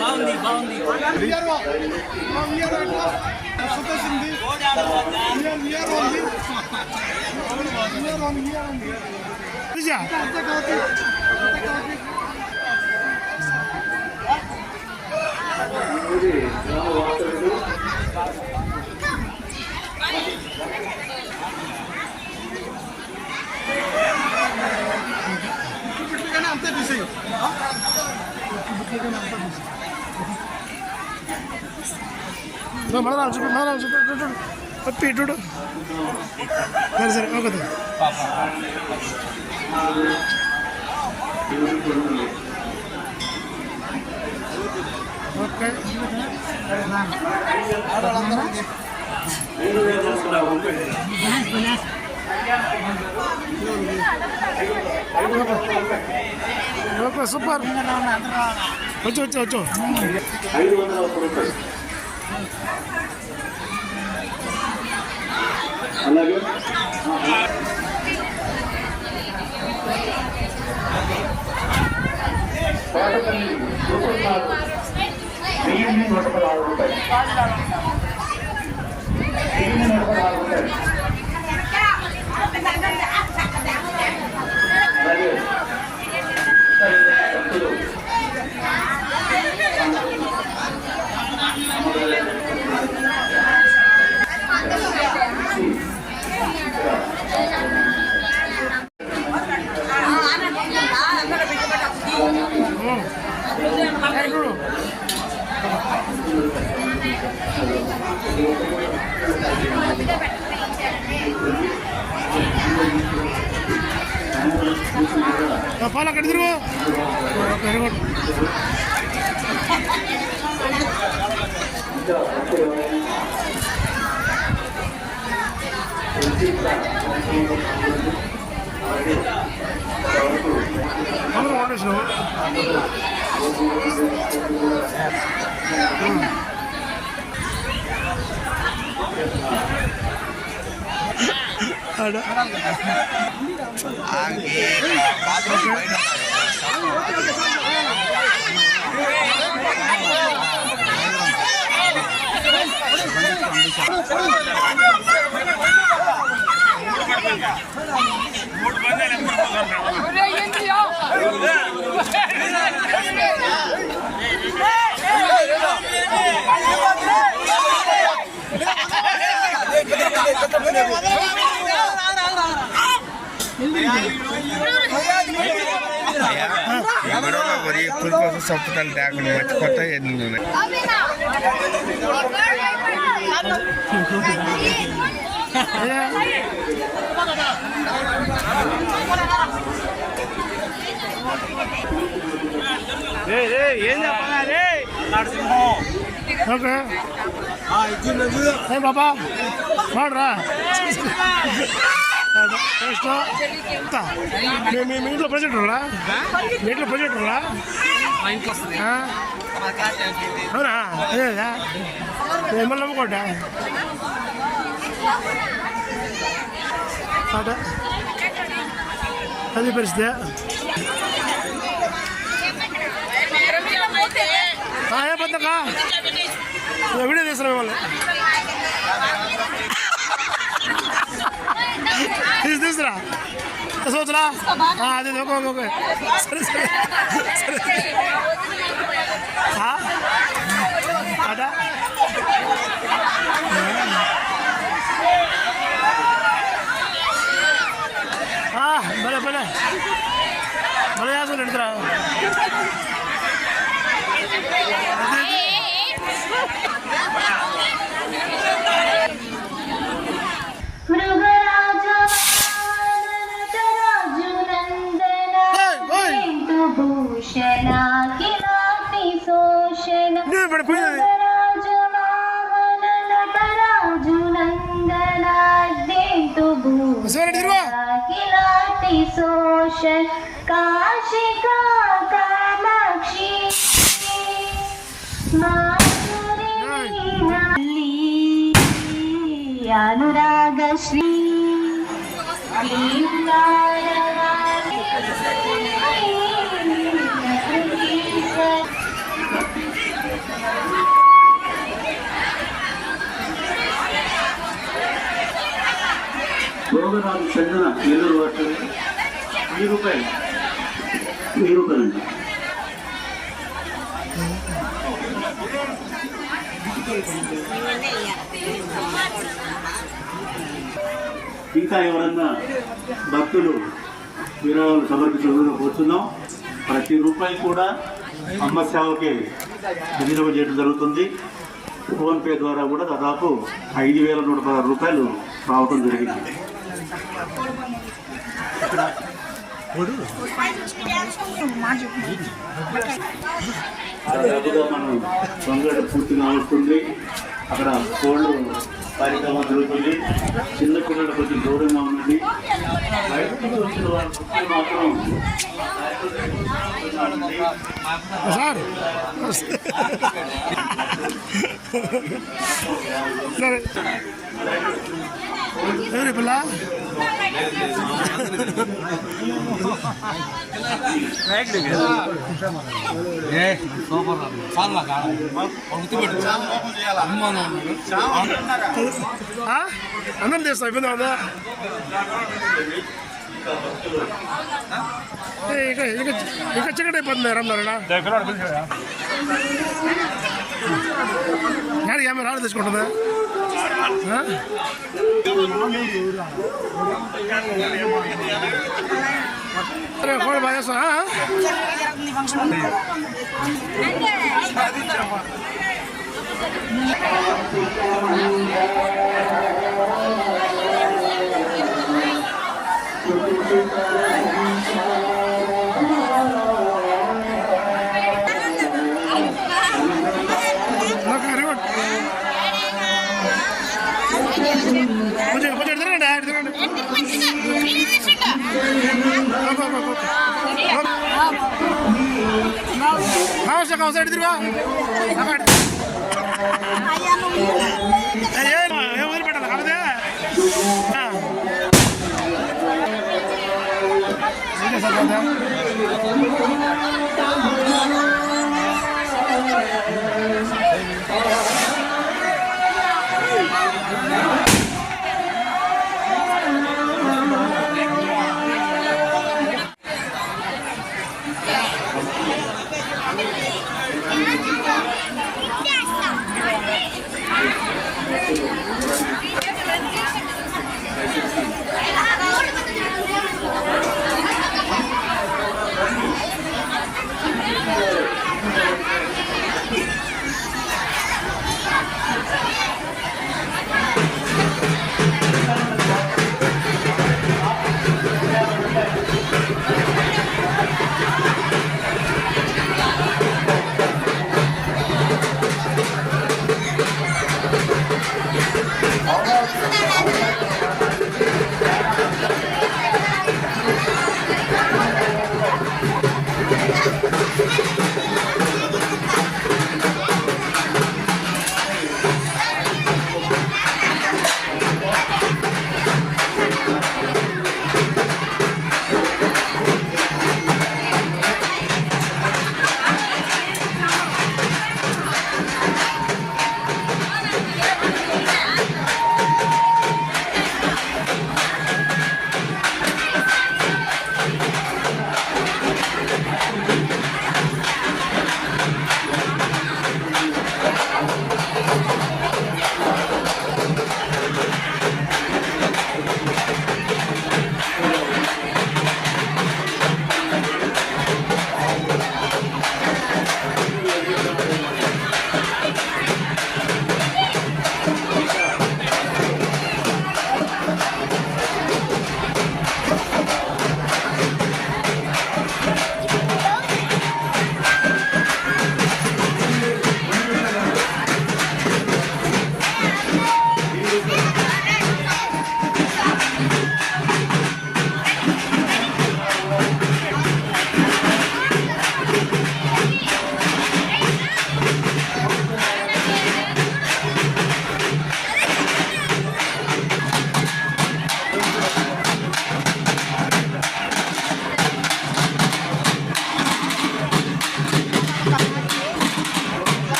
బాగుంది బాగుంది అంతే బిజీ ఇటు సరే సరే ఓకే ఓకే ఓకే సూపర్ వచ్చు అలాగే వెయ్యి 116 రూపాయలు పాల అక్కడ తిరుగు వెరీ గుడ్ అందరూ వాడేసినావు సొప్పతలు లేకుండా మర్చిపోత ఎన్ని ఏం చెప్పాలి ఓకే బాబా వాడరా మీ ఇంట్లో ప్రొజెక్ట్ రా మీ ఇంట్లో ప్రొజెక్ట్ రా అవునా అదేదా మిమ్మల్ని నమ్ముకోట అది పరిస్థితి ఏ పద్దక వీడియో తీసిన మిమ్మల్ని తీసురా సోచరా అదే ఓకే ఓకే సరే సరే సరే అదా భలే భలే భలే చేస్తాను ఎడుతురా काशिका कामाक्षी अनुराग श्री భోగరాజు చందన నెల్లూరు వర్షం ₹1000 ₹1000 ఇంకా ఎవరన్నా భక్తులు విరాళాలు సమర్పించడం కూర్చున్నాం. ప్రతి రూపాయి కూడా అమ్మ సేవకి వినియోగం చేయడం జరుగుతుంది. ఫోన్పే ద్వారా కూడా దాదాపు ₹5,116 రావటం జరిగింది. దాదాపుగా మనం సంఘటన పూర్తిగా వస్తుంది. అక్కడ కోళ్ళు కార్యక్రమం జరుగుతుంది. చిన్న పిల్లలు కొంచెం దూరంగా ఉండండి. బయటకు వచ్చిన వాళ్ళు మాత్రం సార్ సరే పిల్ల అందరం చేస్తా ఇబ్బంది ఉందా? ఇంకా చికెట్ అయిపోతుంది రమ్మన్నారా? ఏమైనా రాడు తెచ్చుకుంటుందా? కోడి బాగా చేస్తా. కొంచెం తిరగండి. తిరుగా